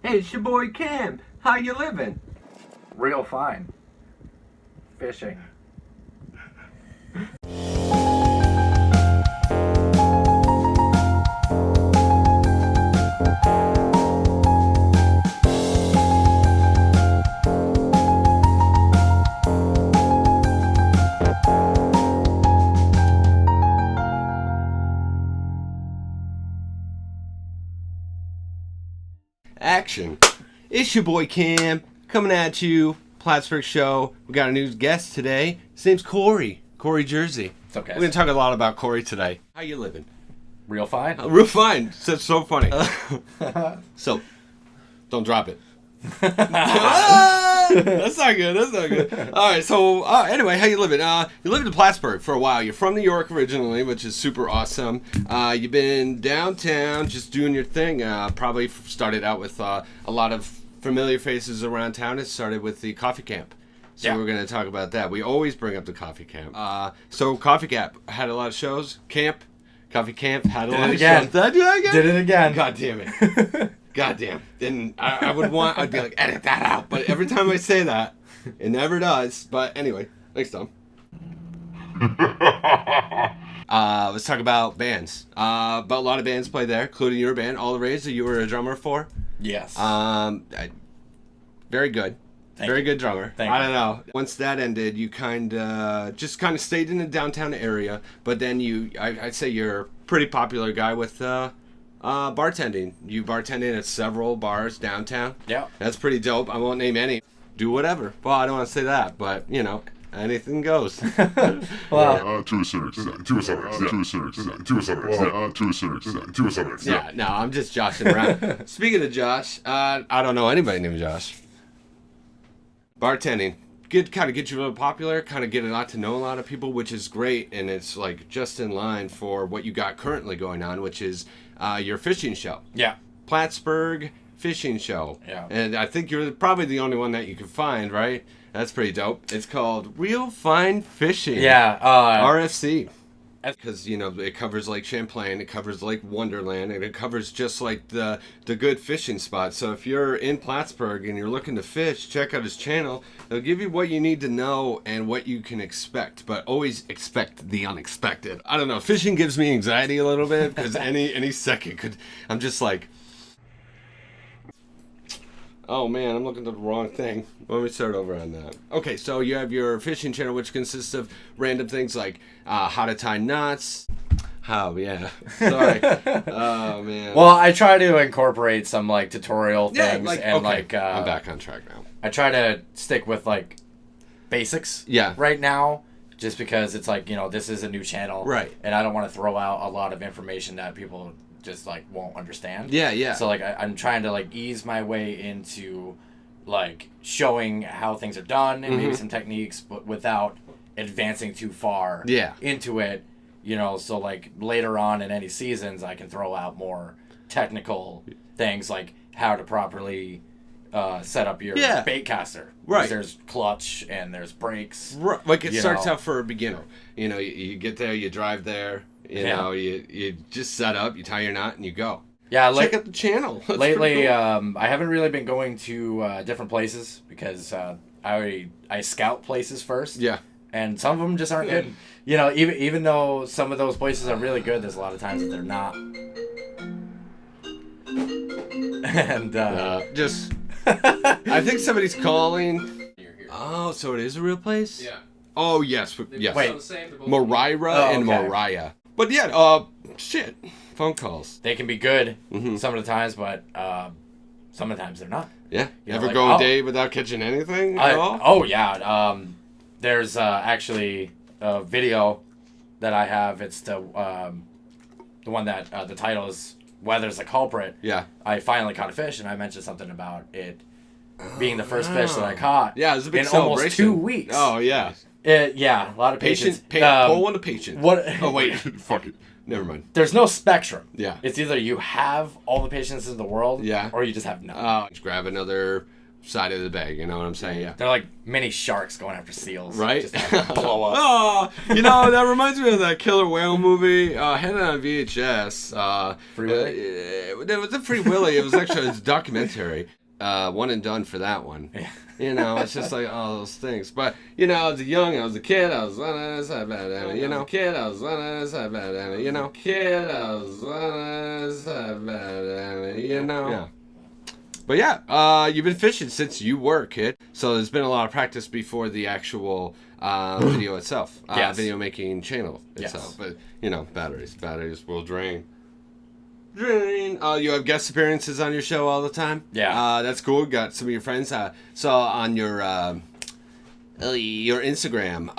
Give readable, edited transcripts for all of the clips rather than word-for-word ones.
Hey, it's Shaboi Cam. How you living? Real fine. Fishing. Action. It's your boy Cam coming at you. Plattsburgh Show. We got a new guest today. His name's Cory Jersey. It's okay. We're going to talk a lot about Cory today. How you living? Real fine. Real fine. That's so funny. So, don't drop it. That's not good. All right. So, anyway, how you living? You lived in Plattsburgh for a while. You're from New York originally, which is super awesome. You've been downtown just doing your thing. Probably started out with a lot of familiar faces around town. It started with the Coffee Camp. So Yeah. we're going to talk about that. We always bring up the Coffee Camp. So Coffee Camp had a lot of shows. Coffee Camp had a lot of shows. Did I do that again? Did it again. God damn it. Goddamn. Then I'd be like, edit that out. But every time I say that, it never does. But anyway, thanks, Tom. Let's talk about bands. But a lot of bands play there, including your band, All the Rage, that you were a drummer for. Yes. Very good. Very good drummer. Thank I you. don't know. Once that ended, you kind of stayed in the downtown area. But then I'd say you're a pretty popular guy with bartending. You bartended at several bars downtown. Yeah. That's pretty dope. I won't name any. Do whatever. Well, I don't want to say that, but anything goes. Well, to a certain extent. Yeah, no, I'm just joshing around. Speaking of Josh, I don't know anybody named Josh. Bartending. Kind of get you really popular, kind of get to know a lot of people, which is great, and it's like just in line for what you got currently going on, which is your fishing show. yeah. Plattsburgh Fishing Show. Yeah. And I think you're probably the only one that you can find, right? That's pretty dope. It's called Real Fine Fishing. Yeah. RFC. Because, it covers Lake Champlain, it covers Lake Wonderland, and it covers just like the good fishing spots. So if you're in Plattsburgh and you're looking to fish, check out his channel. It'll give you what you need to know and what you can expect, but always expect the unexpected. I don't know, fishing gives me anxiety a little bit because any second I'm just like, oh man, I'm looking at the wrong thing. Let me start over on that. Okay, so you have your fishing channel, which consists of random things like how to tie knots. Oh, yeah. Sorry. Oh, man. Well, I try to incorporate some tutorial things I'm back on track now. I try to stick with basics. Yeah. Right now, just because it's this is a new channel. Right. And I don't want to throw out a lot of information that people just won't understand. Yeah. So I'm trying to ease my way into showing how things are done and maybe some techniques, but without advancing too far into it. So later on in any seasons, I can throw out more technical things like how to properly set up your bait caster. Right. There's clutch and there's brakes. Right. Like it starts out for a beginner. You get there, you drive there. You just set up, you tie your knot, and you go. Yeah, check out the channel. That's lately, cool. I haven't really been going to different places because I scout places first. Yeah. And some of them just aren't good. Even though some of those places are really good, there's a lot of times that they're not. And I think somebody's calling. Oh, so it is a real place? Yeah. Oh, yes. Yes. Wait. Moira and okay. Mariah. But yeah, shit. Phone calls. they can be good some of the times, but some of the times they're not. Yeah. You Ever know, go a day without catching anything at all? Oh, yeah. There's actually a video that I have. It's the one that the title is Weather's a Culprit. Yeah. I finally caught a fish, and I mentioned something about it being the first fish that I caught. Yeah, it was a big in celebration. almost 2 weeks. Oh, yeah. Yeah, a lot of patience. Pull one to patience. What? Oh, wait. Fuck it. Never mind. There's no spectrum. Yeah. It's either you have all the patience in the world, Yeah. or you just have none. Just grab another side of the bay. You know what I'm saying? Yeah. They're like mini sharks going after seals. Right? Just have to blow up. Oh, you know, that reminds me of that killer whale movie. I had it on VHS. Free Willy? It was a Free Willy. It was actually a documentary. One and done for that one. Yeah. You know, it's just like all those things. But, you know, I was young, I was a kid, I was you know, kid, I was you know, kid, I was you know. Yeah. But yeah, you've been fishing since you were a kid, so there's been a lot of practice before the actual video itself, Yes. video making channel itself. Yes. But, you know, batteries will drain. You have guest appearances on your show all the time. Yeah. That's cool. Got some of your friends. Saw on your Instagram,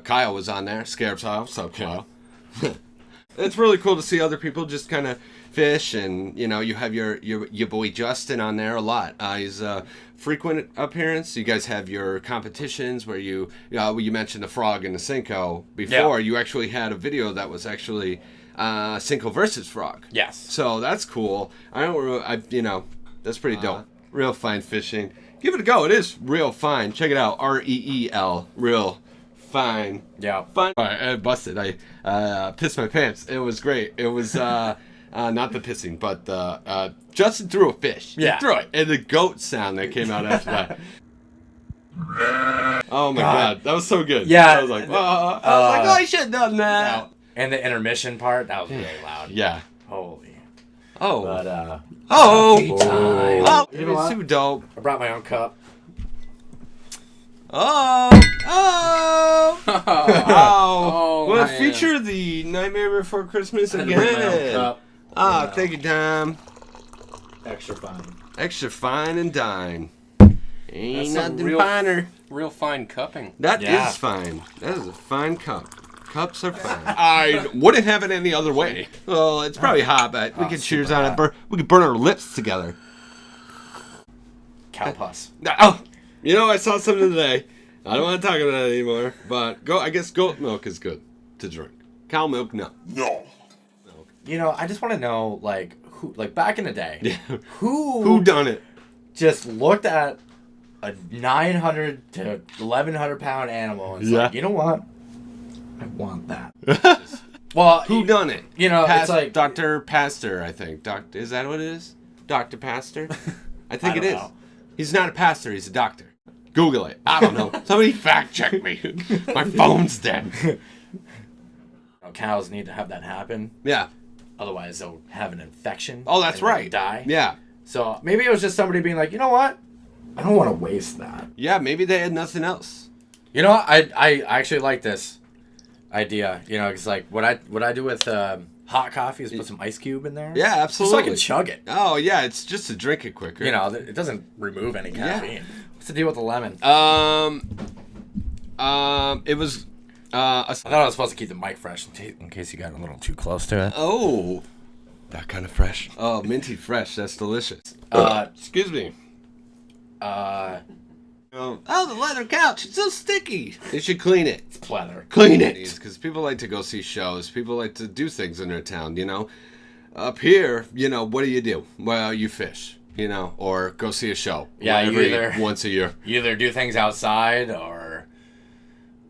Kyle was on there. Scarab's Kyle. What's up, Kyle? It's really cool to see other people just kind of fish, and you know, you have your boy Justin on there a lot. He's a frequent appearance. You guys have your competitions where you mentioned the frog and the Cinco before. Yeah. You actually had a video that was actually Cinco versus frog. Yes. So that's cool. That's pretty dope. Real fine fishing. Give it a go. It is real fine. Check it out. REEL. Real fine. Yeah. Fine. All right, I busted. I pissed my pants. It was great. It was not the pissing, but Justin threw a fish. Yeah. He threw it. And the goat sound that came out after that. Oh my God. That was so good. Yeah. I was like, I should have done that. No. And the intermission part, that was really loud. Yeah. Holy. Oh. But, time. Oh, It was too dope. I brought my own cup. Oh. Well, man. feature the Nightmare Before Christmas I had to bring my own again. cup. Thank you, Tom. Extra fine. Extra fine and dine. Ain't That's some nothing finer. Real fine cupping. That Yeah. is fine. That is a fine cup. Cups are fine. I wouldn't have it any other way. Well, it's probably hot, but we could cheers on it. We could burn our lips together. Cow pus. Oh, you know, I saw something today. I don't want to talk about it anymore, but I guess goat milk is good to drink. Cow milk, no. You know, I just want to know, who, back in the day, Yeah. who done it? just looked at a 900 to 1,100 pound animal and was like, you know what? I want that. Well, Who done it? You know, it's like Dr. Pastor, I think. Is that what it is? Dr. Pastor? I think I it don't is. know. He's not a pastor, he's a doctor. Google it. I don't know. Somebody fact check me. My phone's dead. Cows need to have that happen. Yeah. Otherwise, they'll have an infection. Oh, that's and they'll right. Die. Yeah. So maybe it was just somebody being like, you know what? I don't want to waste that. Yeah, maybe they had nothing else. You know what? I actually like this idea. You know, it's like what I do with hot coffee is put some ice cube in there. Yeah, Just so absolutely. I can chug it. Oh, yeah, it's just to drink it quicker. You know, it doesn't remove any caffeine. What's the deal with the lemon? It was I thought I was supposed to keep the mic fresh in case you got a little too close to it. Oh, that kind of fresh. Oh, minty fresh. That's delicious. Excuse me. Oh, the leather couch. It's so sticky. You should clean it. It's pleather. Clean it. Because people like to go see shows. People like to do things in their town, you know. Up here, you know, what do? Well, you fish, you know, or go see a show. Yeah, once a year. You either do things outside or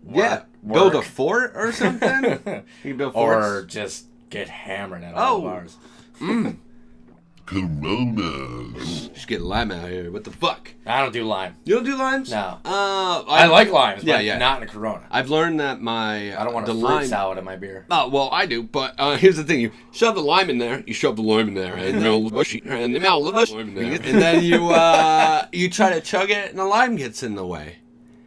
work. Build a fort or something. You can build forts. Or just get hammered at all the bars. Coronas. Just get lime out here. What the fuck? I don't do lime. You don't do limes? No. I like limes, but yeah. not in a Corona. I've learned that I don't want a fruit lime salad in my beer. Oh, well, I do, but here's the thing. You shove the lime in there, you shove the lime in there, and then you try to chug it, and the lime gets in the way.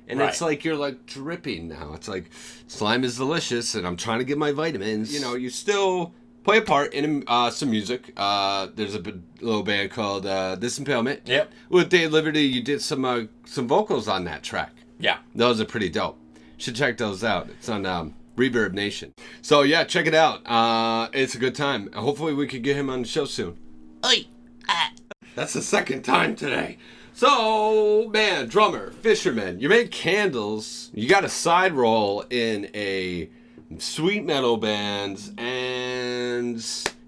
And Right. it's like you're like dripping now. It's like slime is delicious, and I'm trying to get my vitamins. You know, you still play a part in some music. There's a little band called This Impalement. Yep. With Dave Liberty, you did some vocals on that track. Yeah. Those are pretty dope. Should check those out. It's on Reverb Nation. So yeah, check it out. It's a good time. Hopefully we could get him on the show soon. Oi! That's the second time today. So, man, drummer, fisherman, you made candles. You got a side role in a sweet metal band, and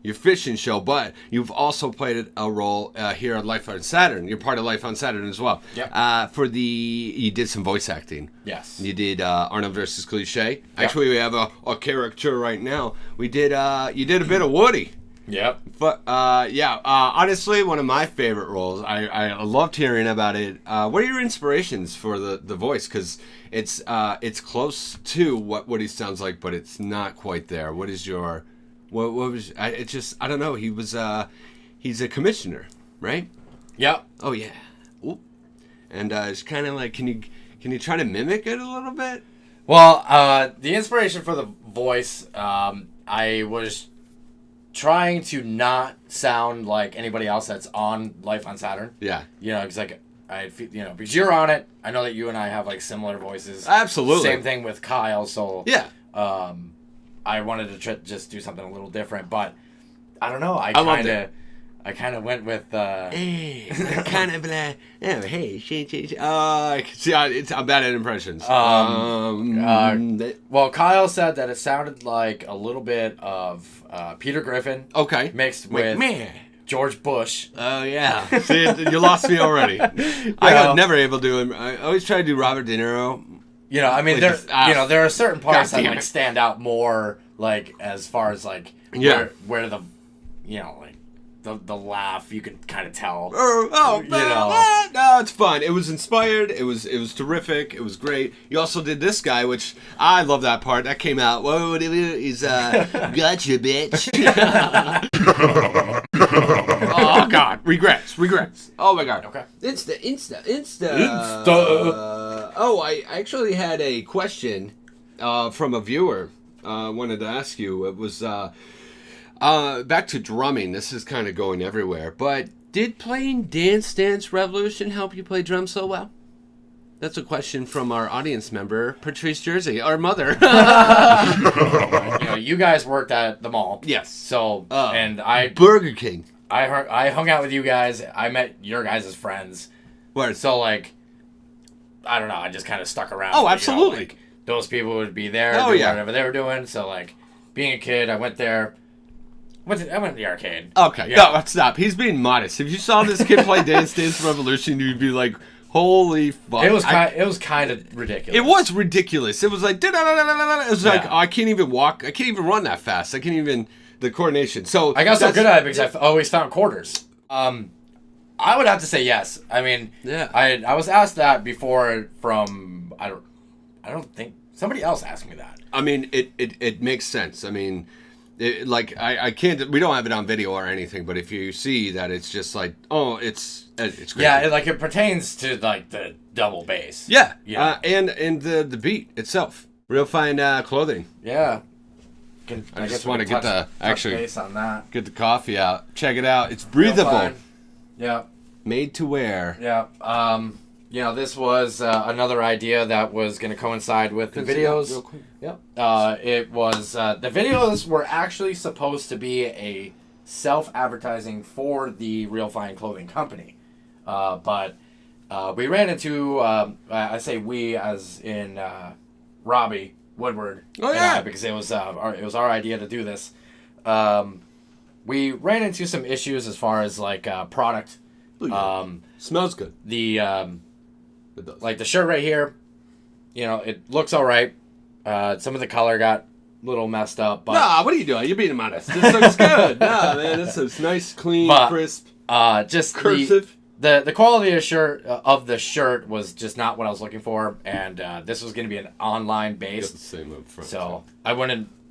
your fishing show, but you've also played a role here on Life on Saturn. You're part of Life on Saturn as well. Yep. You did some voice acting. Yes. You did Arnold versus Cliche. Yep. Actually, we have a caricature right now. You did a bit of Woody. Yep. But honestly, one of my favorite roles. I loved hearing about it. What are your inspirations for the voice? Because it's close to what Woody sounds like, but it's not quite there. What is your what was? I don't know. He's a commissioner, right? Yep. Oh yeah. Oop. And it's kind of like, can you try to mimic it a little bit? Well, the inspiration for the voice, I was trying to not sound like anybody else that's on Life on Saturn. Yeah. You know, because because you're on it. I know that you and I have like similar voices. Absolutely. Same thing with Kyle. So yeah. I wanted to just do something a little different, but I don't know. I kind of went with. Hey, kind of like, oh, hey, see, I'm bad at impressions. Well, Kyle said that it sounded like a little bit of Peter Griffin. Okay. Mixed with George Bush. Oh yeah. See, you lost me already. I was never able to do. I always try to do Robert De Niro. You know, I mean, there are certain parts that like stand out more, like as far as like where the, like the laugh you can kind of tell. No, it's fun. It was inspired. It was terrific. It was great. You also did this guy, which I love that part. That came out. Whoa, he's gotcha, bitch. Oh God, regrets. Oh my God. Okay. Insta. Oh, I actually had a question from a viewer. Wanted to ask you. It was back to drumming. This is kind of going everywhere, but did playing Dance Dance Revolution help you play drums so well? That's a question from our audience member, Patrice Jersey, our mother. You guys worked at the mall. Yes. So, Burger King. I hung out with you guys. I met your guys' friends. Where? So, like, I don't know. I just kind of stuck around. Oh, absolutely. Those people would be there doing whatever they were doing. So, like, being a kid, I went there. I went to the arcade. Okay. Yeah. No, stop. He's being modest. If you saw this kid play Dance Dance Revolution, you'd be like, holy fuck. It was kind of ridiculous. It was ridiculous. It was like, it was like, I can't even walk. I can't even run that fast. I can't even, the coordination. So I got so good at it because I always found quarters. I would have to say yes. I mean, I was asked that before from, I don't think, somebody else asked me that. I mean, it makes sense. I mean, I can't, we don't have it on video or anything, but if you see that, it's just like, it's crazy. Yeah, it pertains to like the double bass. Yeah. And the beat itself. Real fine clothing. Yeah. I just want to get base on that. Get the coffee out. Check it out. It's breathable. Yeah. Made to wear. Yeah. This was another idea that was going to coincide with the videos. Real quick. Yep. It was the videos were actually supposed to be a self-advertising for the Real Fine Clothing Company, but we ran into I say we as in Robbie Woodward. Oh yeah. Because it was our idea to do this. We ran into some issues as far as like product. Smells good. Like the shirt right here, it looks all right. Some of the color got a little messed up. But nah, what are you doing? You're being modest. This looks good. Nah, man, this is nice, clean, crisp. Just cursive. The quality of the shirt was just not what I was looking for, and this was going to be an online based. The same up front. So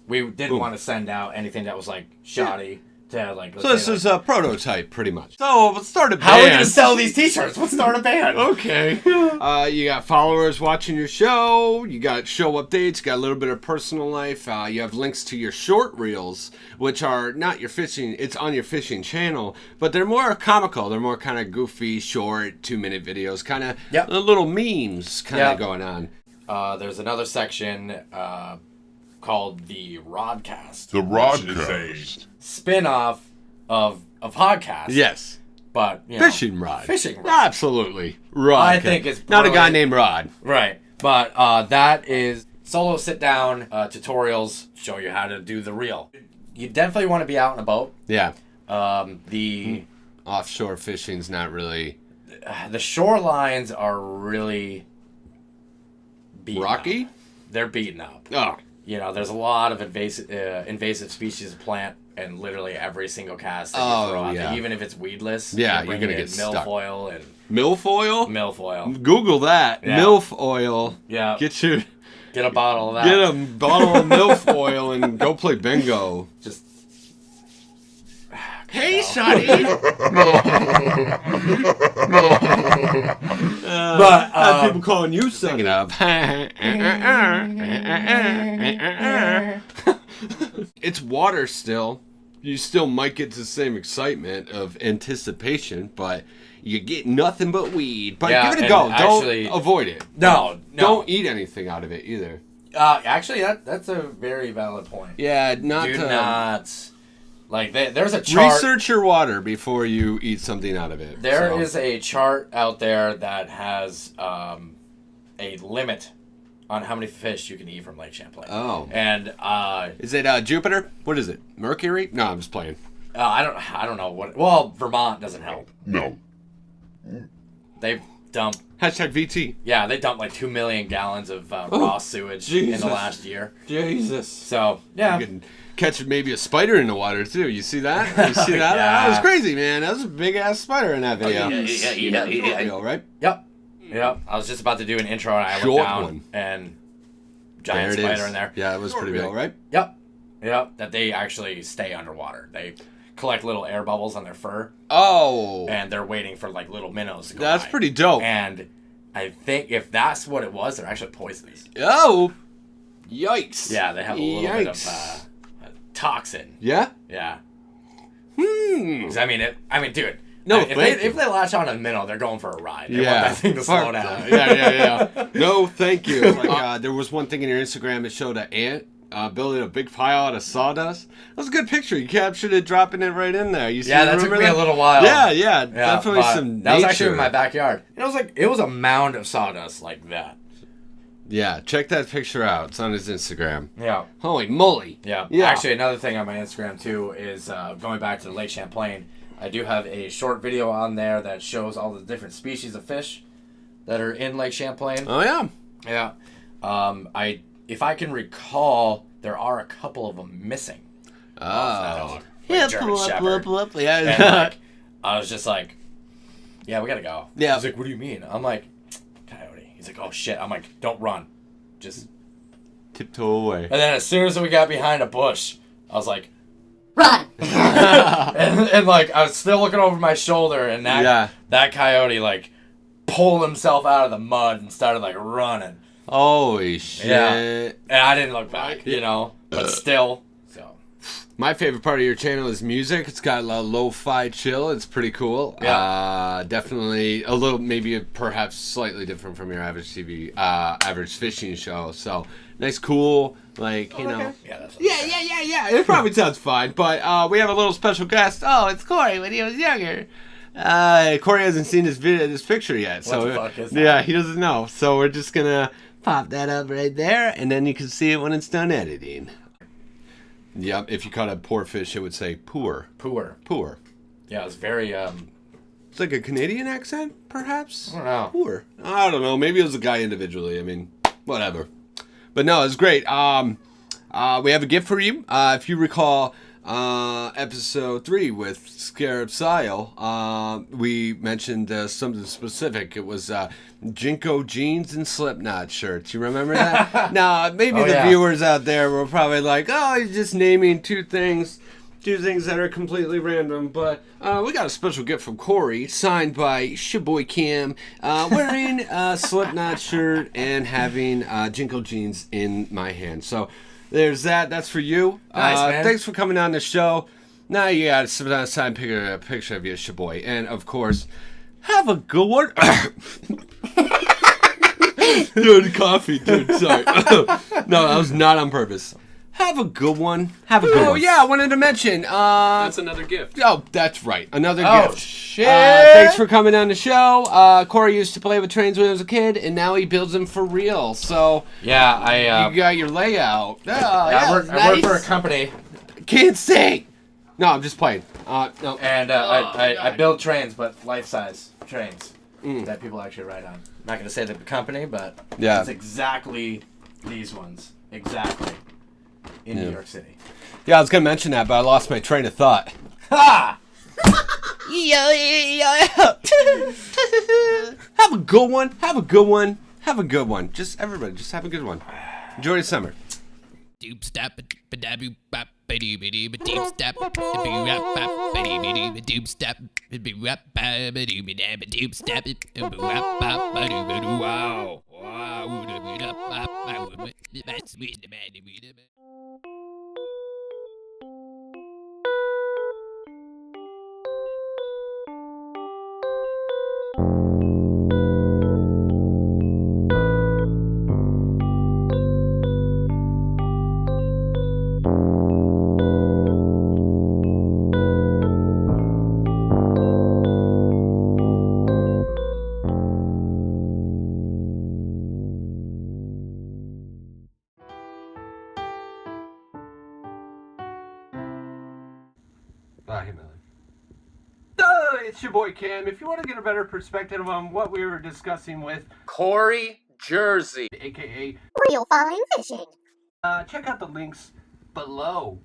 we didn't want to send out anything that was like shoddy. So this is a prototype, pretty much. So let's start a band. How are we going to sell these t-shirts? Let's start a band. Okay. You got followers watching your show. You got show updates. Got a little bit of personal life. You have links to your short reels, which are not your fishing. It's on your fishing channel, but they're more comical. They're more kind of goofy, short, 2-minute videos, kind of little memes kind of going on. There's another section called the Rodcast. The Rodcast. Spin-off of podcast. Yes. But, Fishing Rod. Fishing Rod. Absolutely. Rod. I think it's not a guy named Rod. Right. But that is solo sit-down tutorials show you how to do the reel. you definitely want to be out in a boat. Yeah. The offshore fishing's not really... The shorelines are really rocky? Up. They're beaten up. Oh. You know, there's a lot of invasive species of plant, and literally every single cast that you throw out there, even if it's weedless, you're going to get stuck. Milfoil and... Milfoil? Milfoil. Google that. Yeah. Milf oil. Yeah. Get a bottle of that. Get a bottle of milf oil and go play bingo. Just... Hey, Sonny! But people calling you Sonny. Up. It's water still. You still might get the same excitement of anticipation, but you get nothing but weed. But give it a go. Don't avoid it. No. Don't eat anything out of it either. Actually, that's a very valid point. Yeah, Do not. Like, there's a chart. Research your water before you eat something out of it. There is a chart out there that has a limit on how many fish you can eat from Lake Champlain. Oh. And is it Jupiter? What is it? Mercury? No, I'm just playing. I don't know what. Well, Vermont doesn't help. No. They dump. #VT. Yeah, they dumped like 2 million gallons of raw sewage in the last year. Jesus. So yeah. You can catch maybe a spider in the water too. You see that? You see that? Yeah. That was crazy, man. That was a big ass spider in that video. Yeah. Right? Yep. I was just about to do an intro and I looked down and giant spider in there. Yeah, it was pretty big, right? Yep. That they actually stay underwater. They collect little air bubbles on their fur. Oh. And they're waiting for like little minnows to go That's by. pretty dope. And I think if that's what it was, they're actually poisonous. Oh. Yikes. Yeah, they have a little bit of toxin. Yeah? Yeah. 'Cause I mean, dude. No, if they latch on a minnow, they're going for a ride. They want that thing to slow down. Yeah. No, thank you. Like, there was one thing in your Instagram that showed an ant building a big pile out of sawdust. That was a good picture. You captured it, dropping it right in there. That took me a little while. Yeah. Definitely some nature. That was actually in my backyard. It was a mound of sawdust like that. Yeah, check that picture out. It's on his Instagram. Yeah. Holy moly. Yeah. Actually, another thing on my Instagram, too, is going back to Lake Champlain. I do have a short video on there that shows all the different species of fish that are in Lake Champlain. Oh, yeah. Yeah. If I can recall, there are a couple of them missing. Oh. German Shepherd. Yeah. And, I was just like, yeah, we gotta go. Yeah. He's like, what do you mean? I'm like, coyote. He's like, oh shit. I'm like, don't run. Just tiptoe away. And then as soon as we got behind a bush, I was like, run! and like, I was still looking over my shoulder, and that coyote, like, pulled himself out of the mud and started, like, running. Holy shit. Yeah. And I didn't look back, but still. So. My favorite part of your channel is music. It's got a lot of lo-fi chill. It's pretty cool. Yeah. Definitely a little, maybe perhaps slightly different from your average fishing show. So nice, cool, like, you know. Yeah, that's Yeah. It probably sounds fine, but we have a little special guest. Oh, it's Cory when he was younger. Cory hasn't seen this picture yet. What the fuck is that? Yeah, he doesn't know. So we're just gonna pop that up right there, and then you can see it when it's done editing. Yep, if you caught a poor fish, it would say poor. Poor. Yeah, it's very, It's like a Canadian accent, perhaps? I don't know. Poor. I don't know. Maybe it was a guy individually. I mean, whatever. But no, it's great. We have a gift for you. If you recall episode 3 with Scarab Sile, we mentioned something specific. It was Jinko jeans and Slipknot shirts. You remember that? Now, maybe viewers out there were probably like, oh, he's just naming two things that are completely random. But we got a special gift from Cory, signed by Shaboi Cam, wearing a Slipknot shirt and having Jinko jeans in my hand. So there's that. That's for you. Nice, man. Thanks for coming on the show. Now you got to sign a picture of you, Shaboi. And, of course, have a good one. Dude, coffee, dude. Sorry. No, that was not on purpose. Have a good one. Have a good one. Oh, yeah, I wanted to mention. That's another gift. Oh, that's right. Another Oh, gift. shit. Thanks for coming on the show. Cory used to play with trains when he was a kid, and now he builds them for real. So, Yeah, you got your layout. I work for a company Can't say. No, I'm just playing. No. And I build trains, but life-size trains that people actually ride on. I'm not going to say the company, but it's exactly these ones. Exactly. In New York City. Yeah, I was going to mention that, but I lost my train of thought. Ha! Have a good one. Have a good one. Have a good one. Just everybody, just have a good one. Enjoy the summer. Doop step ba-da-boo bop ba-doo-ba-doo ba-doop step ba-doo-wop bop ba-doo-ba-doo ba-doop step ba-doo-wop ba-ba-doo-ba-da ba-doop step ba-doo-wop bop ba-doo-ba-doo wow wow da-ba-da bop wow that's sweet da-ba-da-ba-da. Hey, Millie. It's Shaboi Cam. If you want to get a better perspective on what we were discussing with Cory Jersey, aka Real fine fishing. check out the links below.